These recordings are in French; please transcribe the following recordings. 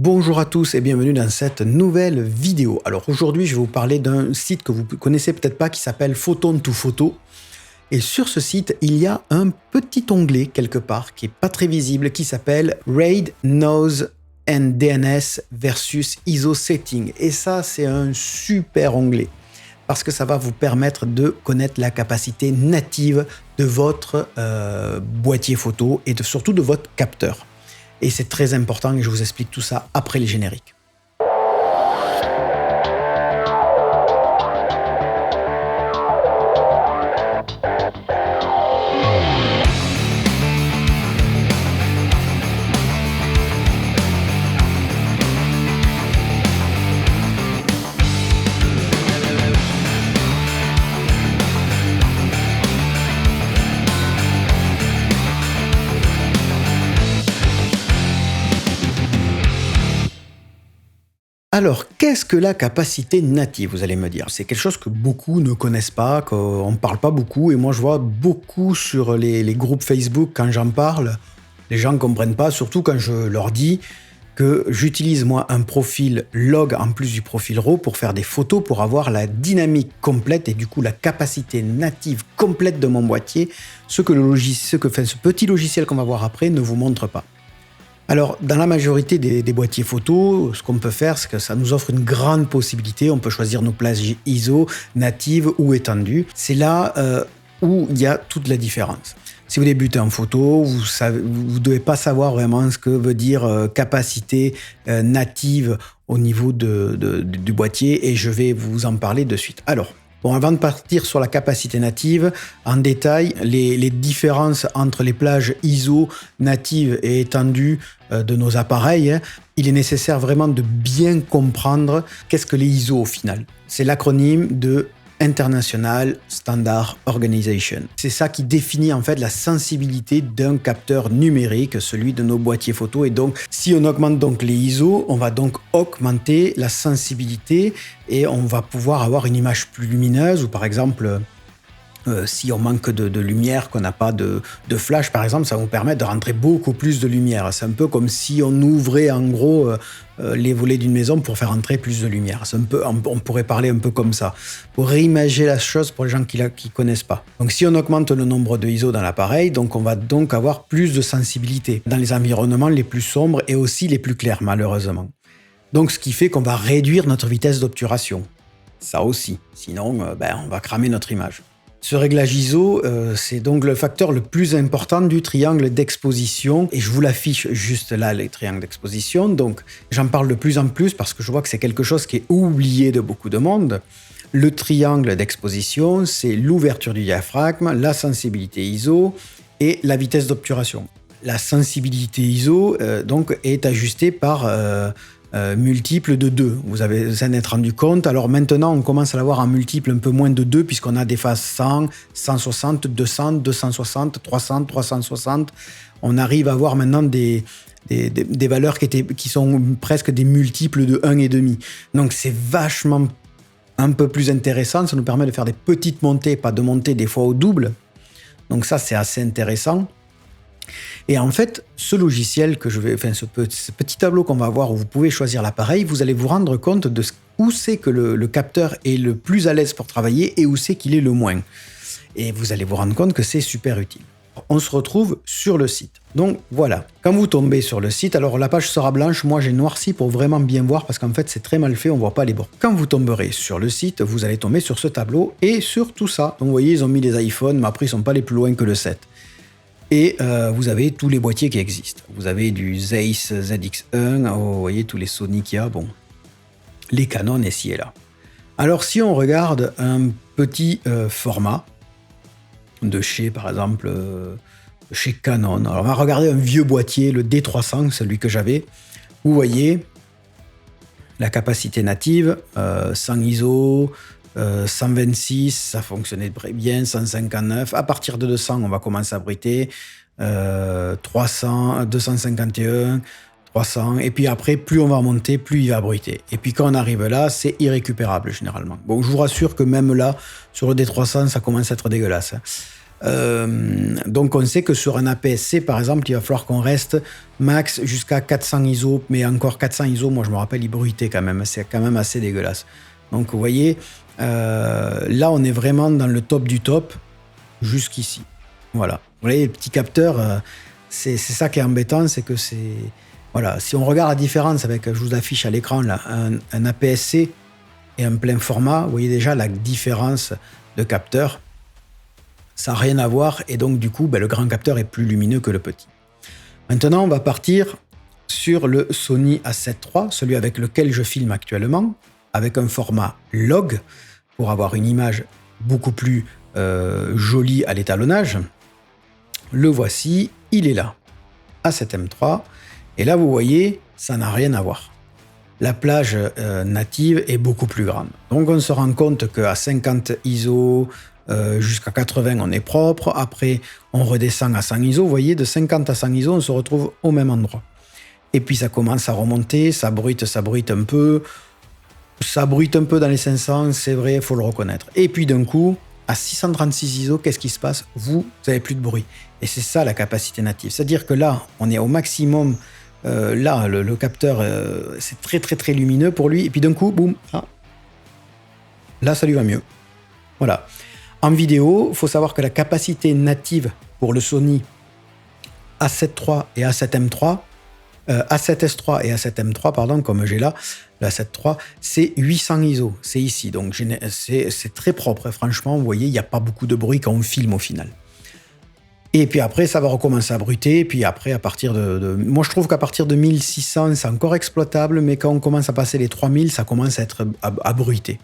Bonjour à tous et bienvenue dans cette nouvelle vidéo. Alors aujourd'hui, je vais vous parler d'un site que vous connaissez peut-être pas qui s'appelle Photon2Photo. Et sur ce site, il y a un petit onglet quelque part qui est pas très visible qui s'appelle RAID Noise and DNS versus ISO Setting. Et ça, c'est un super onglet parce que ça va vous permettre de connaître la capacité native de votre boîtier photo et surtout de votre capteur. Et c'est très important et je vous explique tout ça après les génériques. Alors, qu'est-ce que la capacité native, vous allez me dire? C'est quelque chose que beaucoup ne connaissent pas, qu'on ne parle pas beaucoup, et moi je vois beaucoup sur les groupes Facebook quand j'en parle, les gens ne comprennent pas, surtout quand je leur dis que j'utilise moi un profil log en plus du profil RAW pour faire des photos, pour avoir la dynamique complète et du coup la capacité native complète de mon boîtier, ce que ce petit logiciel qu'on va voir après ne vous montre pas. Alors, dans la majorité des boîtiers photo, ce qu'on peut faire, c'est que ça nous offre une grande possibilité. On peut choisir nos plages ISO, natives ou étendues. C'est là où il y a toute la différence. Si vous débutez en photo, vous ne devez pas savoir vraiment ce que veut dire capacité native au niveau du boîtier et je vais vous en parler de suite. Alors, bon, avant de partir sur la capacité native, en détail, les différences entre les plages ISO natives et étendues de nos appareils, il est nécessaire vraiment de bien comprendre qu'est-ce que les ISO au final. C'est l'acronyme de International Standard Organization. C'est ça qui définit en fait la sensibilité d'un capteur numérique, celui de nos boîtiers photo. Et donc, si on augmente donc les ISO, on va donc augmenter la sensibilité et on va pouvoir avoir une image plus lumineuse ou par exemple, si on manque de lumière, qu'on n'a pas de flash par exemple, ça va nous permettre de rentrer beaucoup plus de lumière. C'est un peu comme si on ouvrait en gros les volets d'une maison pour faire entrer plus de lumière. On pourrait parler un peu comme ça, pour réimager la chose pour les gens qui connaissent pas. Donc si on augmente le nombre de ISO dans l'appareil, donc on va donc avoir plus de sensibilité dans les environnements les plus sombres et aussi les plus clairs malheureusement. Donc ce qui fait qu'on va réduire notre vitesse d'obturation. Ça aussi, sinon on va cramer notre image. Ce réglage ISO, c'est donc le facteur le plus important du triangle d'exposition. Et je vous l'affiche juste là, les triangles d'exposition. Donc, j'en parle de plus en plus parce que je vois que c'est quelque chose qui est oublié de beaucoup de monde. Le triangle d'exposition, c'est l'ouverture du diaphragme, la sensibilité ISO et la vitesse d'obturation. La sensibilité ISO donc, est ajustée par multiple de 2. Vous avez en être rendu compte. Alors maintenant, on commence à l'avoir en multiple un peu moins de 2 puisqu'on a des phases 100, 160, 200, 260, 300, 360. On arrive à avoir maintenant des valeurs qui sont presque des multiples de 1,5. Donc c'est vachement un peu plus intéressant. Ça nous permet de faire des petites montées, pas de montées des fois au double. Donc ça, c'est assez intéressant. Et en fait, ce logiciel ce petit tableau qu'on va voir où vous pouvez choisir l'appareil, vous allez vous rendre compte de où c'est que le capteur est le plus à l'aise pour travailler et où c'est qu'il est le moins. Et vous allez vous rendre compte que c'est super utile. On se retrouve sur le site. Donc voilà, quand vous tombez sur le site, alors la page sera blanche, moi j'ai noirci pour vraiment bien voir parce qu'en fait c'est très mal fait, on ne voit pas les bords. Quand vous tomberez sur le site, vous allez tomber sur ce tableau et sur tout ça. Donc vous voyez, ils ont mis les iPhones, mais après ils ne sont pas les plus loin que le 7. Et vous avez tous les boîtiers qui existent. Vous avez du Zeiss ZX1, vous voyez tous les Sony qu'il y a, bon, les Canon ici et là. Alors si on regarde un petit format de chez, par exemple, chez Canon, alors on va regarder un vieux boîtier, le D300, celui que j'avais. Vous voyez la capacité native, 100 ISO, 126, ça fonctionnait bien, 159. À partir de 200, on va commencer à bruiter. 300, 251, 300. Et puis après, plus on va monter, plus il va bruiter. Et puis quand on arrive là, c'est irrécupérable généralement. Bon, je vous rassure que même là, sur le D300, ça commence à être dégueulasse. Donc on sait que sur un APS-C, par exemple, il va falloir qu'on reste max jusqu'à 400 ISO, mais encore 400 ISO, moi je me rappelle, il bruitait quand même, c'est quand même assez dégueulasse. Donc vous voyez, là on est vraiment dans le top du top, jusqu'ici. Voilà. Vous voyez, le petit capteur, c'est ça qui est embêtant, c'est que c'est... Voilà, si on regarde la différence avec, je vous affiche à l'écran là, un APS-C et un plein format, vous voyez déjà la différence de capteur. Ça n'a rien à voir et donc du coup, le grand capteur est plus lumineux que le petit. Maintenant, on va partir sur le Sony A7 III, celui avec lequel je filme actuellement, avec un format log pour avoir une image beaucoup plus jolie à l'étalonnage. Le voici, il est là, A7M III. Et là, vous voyez, ça n'a rien à voir. La plage native est beaucoup plus grande. Donc, on se rend compte qu'à 50 ISO, jusqu'à 80, on est propre. Après, on redescend à 100 ISO. Vous voyez, de 50 à 100 ISO, on se retrouve au même endroit. Et puis, ça commence à remonter, ça bruite un peu. Ça bruite un peu dans les 500, c'est vrai, il faut le reconnaître. Et puis, d'un coup, à 636 ISO, qu'est-ce qui se passe? Vous n'avez plus de bruit. Et c'est ça, la capacité native. C'est-à-dire que là, on est au maximum. Là, le capteur, c'est très, très, très lumineux pour lui. Et puis, d'un coup, boum, là, ça lui va mieux. Voilà. En vidéo, il faut savoir que la capacité native pour le Sony A7 III et A7M III, A7S III et A7M III, pardon, comme j'ai là, le A7 III, c'est 800 ISO. C'est ici, donc c'est très propre. Franchement, vous voyez, il n'y a pas beaucoup de bruit quand on filme au final. Et puis après, ça va recommencer à bruiter. Et puis après, à partir moi, je trouve qu'à partir de 1600, c'est encore exploitable, mais quand on commence à passer les 3000, ça commence à être à bruiter.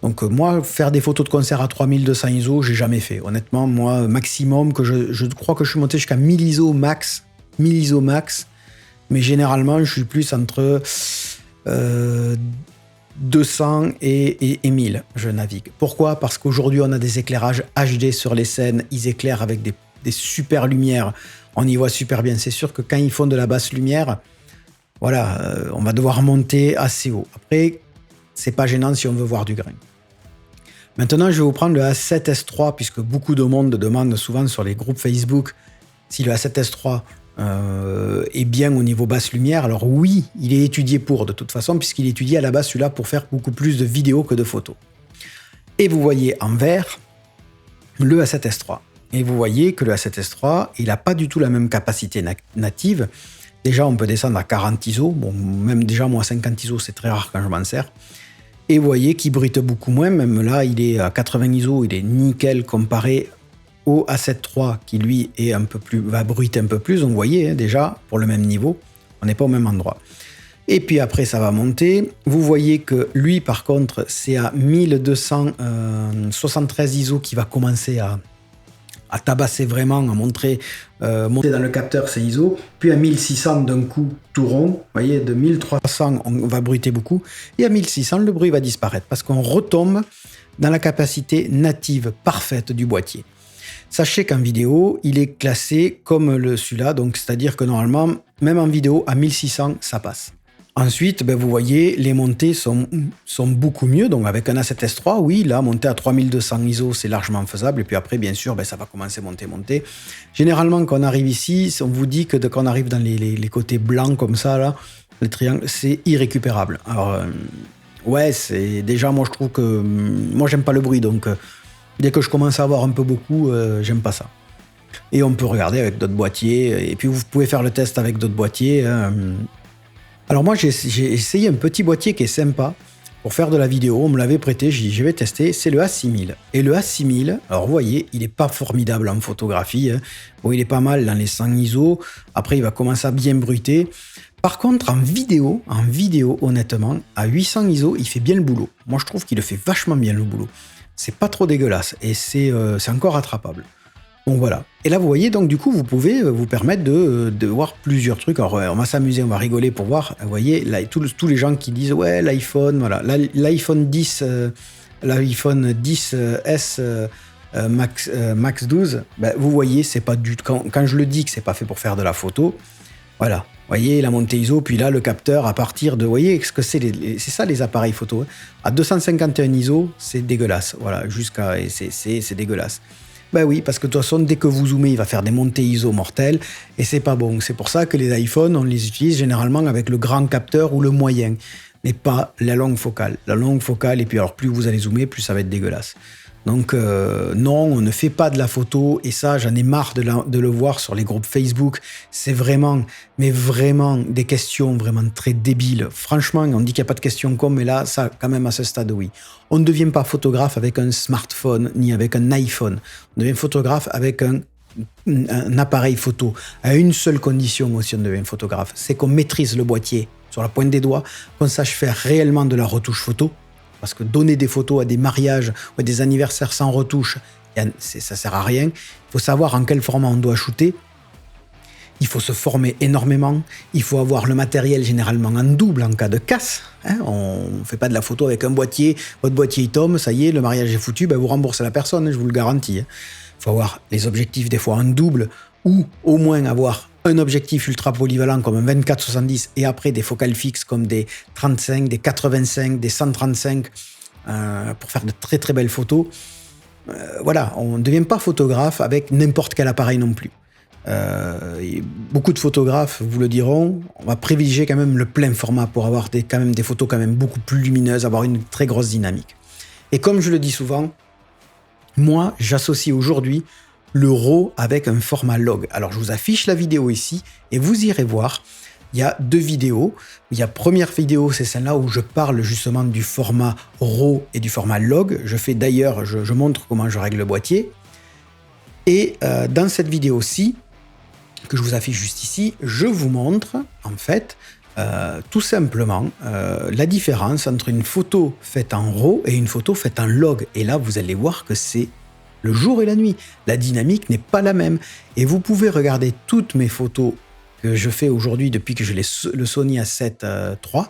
Donc moi, faire des photos de concert à 3200 ISO, j'ai jamais fait. Honnêtement, moi, maximum, que je crois que je suis monté jusqu'à 1000 ISO max. 1000 ISO max. Mais généralement, je suis plus entre 200 et 1000, je navigue. Pourquoi? Parce qu'aujourd'hui, on a des éclairages HD sur les scènes. Ils éclairent avec des super lumières. On y voit super bien. C'est sûr que quand ils font de la basse lumière, voilà, on va devoir monter assez haut. Après, c'est pas gênant si on veut voir du grain. Maintenant, je vais vous prendre le A7S III, puisque beaucoup de monde demande souvent sur les groupes Facebook si le A7S III est bien au niveau basse lumière. Alors oui, il est étudié pour, de toute façon, puisqu'il est étudié à la base celui-là pour faire beaucoup plus de vidéos que de photos. Et vous voyez en vert le A7S III. Et vous voyez que le A7S III, il n'a pas du tout la même capacité native. Déjà, on peut descendre à 40 ISO. Bon, même déjà, moi, 50 ISO, c'est très rare quand je m'en sers. Et vous voyez qu'il bruite beaucoup moins. Même là, il est à 80 ISO, il est nickel comparé au A7 III qui, lui, est un peu plus, va bruiter un peu plus. Donc, vous voyez, déjà, pour le même niveau, on n'est pas au même endroit. Et puis après, ça va monter. Vous voyez que lui, par contre, c'est à 1273 ISO qui va commencer à tabasser vraiment, à monter dans le capteur ces ISO, puis à 1600 d'un coup tout rond, vous voyez, de 1300 on va bruiter beaucoup, et à 1600 le bruit va disparaître, parce qu'on retombe dans la capacité native parfaite du boîtier. Sachez qu'en vidéo, il est classé comme celui-là, donc c'est-à-dire que normalement, même en vidéo, à 1600, ça passe. Ensuite, vous voyez, les montées sont beaucoup mieux. Donc, avec un A7S III, oui, là, monter à 3200 ISO, c'est largement faisable. Et puis après, bien sûr, ça va commencer à monter. Généralement, quand on arrive ici, on vous dit que quand on arrive dans les côtés blancs comme ça, là, les triangles, c'est irrécupérable. Alors, ouais, c'est déjà, moi, je trouve que... Moi, j'aime pas le bruit. Donc, dès que je commence à avoir un peu beaucoup, j'aime pas ça. Et on peut regarder avec d'autres boîtiers. Et puis, vous pouvez faire le test avec d'autres boîtiers. Alors moi, j'ai essayé un petit boîtier qui est sympa pour faire de la vidéo. On me l'avait prêté, j'ai dit je vais tester. C'est le A6000. Et le A6000, alors vous voyez, il n'est pas formidable en photographie. Bon, il est pas mal dans les 100 ISO. Après, il va commencer à bien bruiter. Par contre, en vidéo, honnêtement, à 800 ISO, il fait bien le boulot. Moi, je trouve qu'il le fait vachement bien le boulot. C'est pas trop dégueulasse et c'est encore rattrapable. Donc voilà. Et là, vous voyez, donc du coup, vous pouvez vous permettre de voir plusieurs trucs. Alors, on va s'amuser, on va rigoler pour voir. Vous voyez, là, tous les gens qui disent, ouais, l'iPhone, voilà, l'iPhone 10, l'iPhone 10S Max 12, vous voyez, c'est pas du tout. Quand je le dis que c'est pas fait pour faire de la photo, voilà. Vous voyez, la montée ISO, puis là, le capteur, à partir de... Vous voyez, ce que c'est ça, les appareils photo. À 251 ISO, c'est dégueulasse. Voilà, c'est dégueulasse. Ben oui, parce que de toute façon, dès que vous zoomez, il va faire des montées ISO mortelles et c'est pas bon. C'est pour ça que les iPhones, on les utilise généralement avec le grand capteur ou le moyen, mais pas la longue focale. La longue focale, et puis alors plus vous allez zoomer, plus ça va être dégueulasse. Donc non, on ne fait pas de la photo, et ça, j'en ai marre de le voir sur les groupes Facebook. C'est vraiment, mais vraiment des questions vraiment très débiles. Franchement, on dit qu'il n'y a pas de questions con, mais là, ça, quand même, à ce stade, oui. On ne devient pas photographe avec un smartphone, ni avec un iPhone. On devient photographe avec un appareil photo. À une seule condition aussi, on devient photographe, c'est qu'on maîtrise le boîtier sur la pointe des doigts, qu'on sache faire réellement de la retouche photo. Parce que donner des photos à des mariages ou à des anniversaires sans retouche, ça sert à rien. Il faut savoir en quel format on doit shooter. Il faut se former énormément. Il faut avoir le matériel généralement en double en cas de casse. On ne fait pas de la photo avec un boîtier. Votre boîtier il tombe, ça y est, le mariage est foutu. Ben vous remboursez la personne, je vous le garantis. Il faut avoir les objectifs des fois en double, ou au moins avoir un objectif ultra polyvalent comme un 24-70 et après des focales fixes comme des 35, des 85, des 135 pour faire de très très belles photos. Voilà, on ne devient pas photographe avec n'importe quel appareil non plus. Beaucoup de photographes vous le diront, on va privilégier quand même le plein format pour avoir quand même des photos quand même beaucoup plus lumineuses, avoir une très grosse dynamique. Et comme je le dis souvent, moi j'associe aujourd'hui le RAW avec un format log. Alors je vous affiche la vidéo ici et vous irez voir. Il y a deux vidéos. Il y a première vidéo, c'est celle-là où je parle justement du format RAW et du format log. Je fais d'ailleurs, je montre comment je règle le boîtier. Et dans cette vidéo-ci, que je vous affiche juste ici, je vous montre en fait tout simplement la différence entre une photo faite en RAW et une photo faite en log. Et là, vous allez voir que c'est le jour et la nuit. La dynamique n'est pas la même. Et vous pouvez regarder toutes mes photos que je fais aujourd'hui depuis que j'ai le Sony A7 III.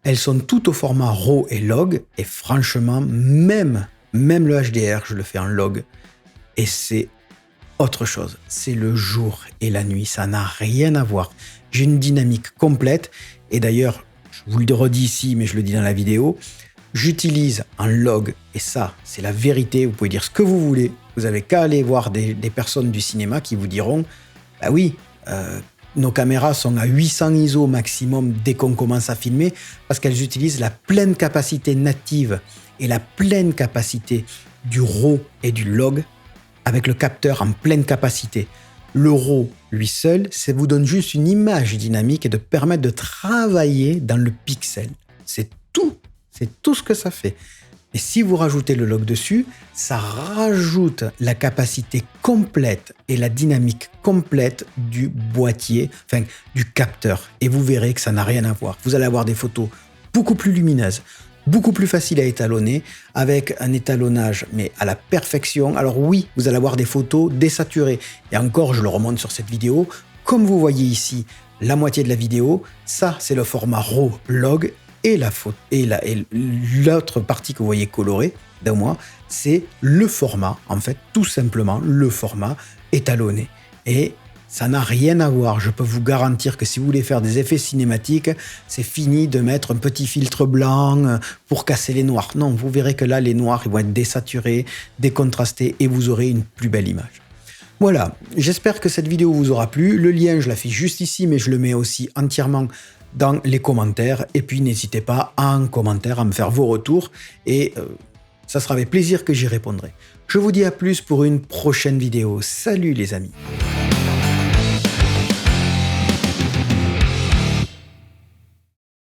Elles sont toutes au format RAW et log. Et franchement, même le HDR, je le fais en log. Et c'est autre chose. C'est le jour et la nuit. Ça n'a rien à voir. J'ai une dynamique complète. Et d'ailleurs, je vous le redis ici, mais je le dis dans la vidéo, j'utilise un log, et ça, c'est la vérité, vous pouvez dire ce que vous voulez, vous avez qu'à aller voir des personnes du cinéma qui vous diront « Bah oui, nos caméras sont à 800 ISO maximum dès qu'on commence à filmer, parce qu'elles utilisent la pleine capacité native et la pleine capacité du RAW et du log, avec le capteur en pleine capacité. Le RAW, lui seul, ça vous donne juste une image dynamique et de permettre de travailler dans le pixel. C'est tout. C'est tout ce que ça fait. Et si vous rajoutez le log dessus, ça rajoute la capacité complète et la dynamique complète du boîtier, enfin du capteur. Et vous verrez que ça n'a rien à voir. Vous allez avoir des photos beaucoup plus lumineuses, beaucoup plus faciles à étalonner, avec un étalonnage mais à la perfection. Alors oui, vous allez avoir des photos désaturées. Et encore, je le remonte sur cette vidéo. Comme vous voyez ici, la moitié de la vidéo, ça c'est le format RAW log. Et l'autre partie que vous voyez colorée d'un mois, c'est le format, en fait, tout simplement le format étalonné. Et ça n'a rien à voir. Je peux vous garantir que si vous voulez faire des effets cinématiques, c'est fini de mettre un petit filtre blanc pour casser les noirs. Non, vous verrez que là, les noirs ils vont être désaturés, décontrastés, et vous aurez une plus belle image. Voilà, j'espère que cette vidéo vous aura plu. Le lien, je l'affiche juste ici, mais je le mets aussi entièrement dans les commentaires. Et puis, n'hésitez pas en commentaire à me faire vos retours. Et ça sera avec plaisir que j'y répondrai. Je vous dis à plus pour une prochaine vidéo. Salut les amis!